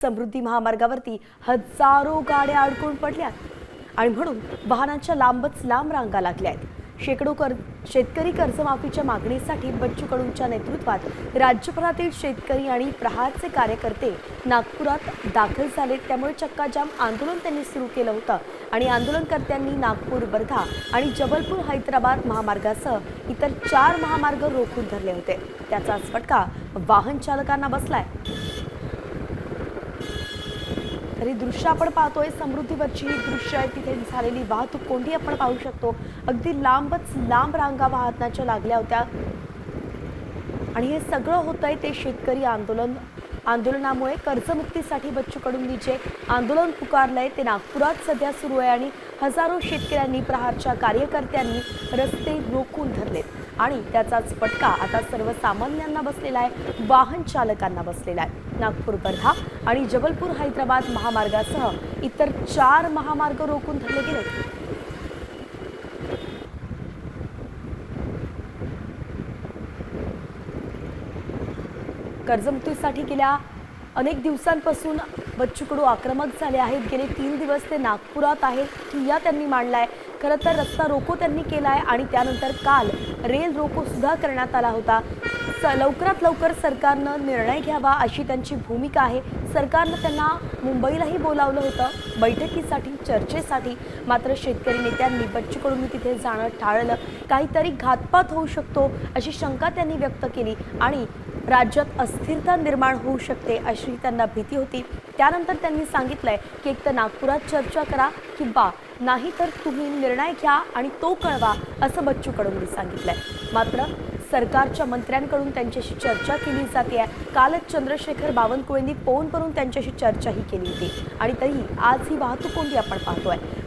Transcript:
समृद्धी महामार्गावरती हजारो गाड्या अडकून पडल्यात आणि म्हणून वाहनांच्या लांबच लांब रांगा लागल्या आहेत। शेतकरी कर्जमाफीच्या मागणीसाठी बच्चू कडूंच्या नेतृत्वात राज्यभरातील शेतकरी आणि प्रहारचे कार्यकर्ते नागपुरात दाखल झाले। त्यामुळे चक्काजाम आंदोलन त्यांनी सुरू केलं होतं आणि आंदोलनकर्त्यांनी नागपूर वर्धा आणि जबलपूर हैदराबाद महामार्गासह इतर 4 महामार्ग रोखून धरले होते। त्याचाच फटका वाहन चालकांना बसलाय। तरी दृश्य आपण पाहतोय, समृद्धीवरची ही दृश्य आहे, तिथे झालेली वाहतूक कोंडी आपण पाहू शकतो। अगदी लांबच लांब रांगा वाहनाच्या लागल्या होत्या आणि हे सगळं होतंय ते शेतकरी आंदोलनामुळे। कर्जमुक्तीसाठी बच्चू कडूंनी जे आंदोलन पुकारलंय ते नागपुरात सध्या सुरू आहे आणि हजारो शेतकऱ्यांनी प्रहारच्या कार्यकर्त्यांनी रस्ते रोखून धरलेत आणि त्याचाच फटका आता सर्वसामान्यांना बसलेला आहे, वाहन चालकांना बसलेला आहे। नागपूर वर्धा आणि जबलपूर हैदराबाद महामार्गासह इतर 4 महामार्ग रोखून धरले गेले। कर्जमुक्तीसाठी गेल्या अनेक दिवसांपासून बच्चू कडू आक्रमक झाले आहेत। गेले 3 दिवस ते नागपुरात आहेत, ठिय्या त्यांनी मांडलाय। खरं तर रस्ता रोको त्यांनी केलाय आणि त्यानंतर काल रेल रोको सुद्धा करण्यात आला होता। लवकरात लवकर सरकारनं निर्णय घ्यावा अशी त्यांची भूमिका आहे। सरकारनं त्यांना मुंबईलाही बोलावलं होतं बैठकीसाठी, चर्चेसाठी, मात्र शेतकरी नेत्यांनी बच्चू कडूंनी तिथे जाणं टाळलं। काहीतरी घातपात होऊ शकतो अशी शंका त्यांनी व्यक्त केली आणि राज्यात अस्थिरता निर्माण होऊ शकते अशी त्यांना भीती होती। त्यानंतर त्यांनी सांगितलंय की एक तर नागपुरात चर्चा करा किंवा नाही तर तुम्ही निर्णय घ्या आणि तो कळवा असं बच्चू कडूंनी सांगितलंय। मात्र सरकारच्या मंत्र्यांकडून त्यांच्याशी चर्चा केली जाते। कालच चंद्रशेखर बावनकुळेंनी फोन करून त्यांच्याशी चर्चाही केली होती आणि तरीही आज ही वाहतूक कोंडी आपण पाहतोय।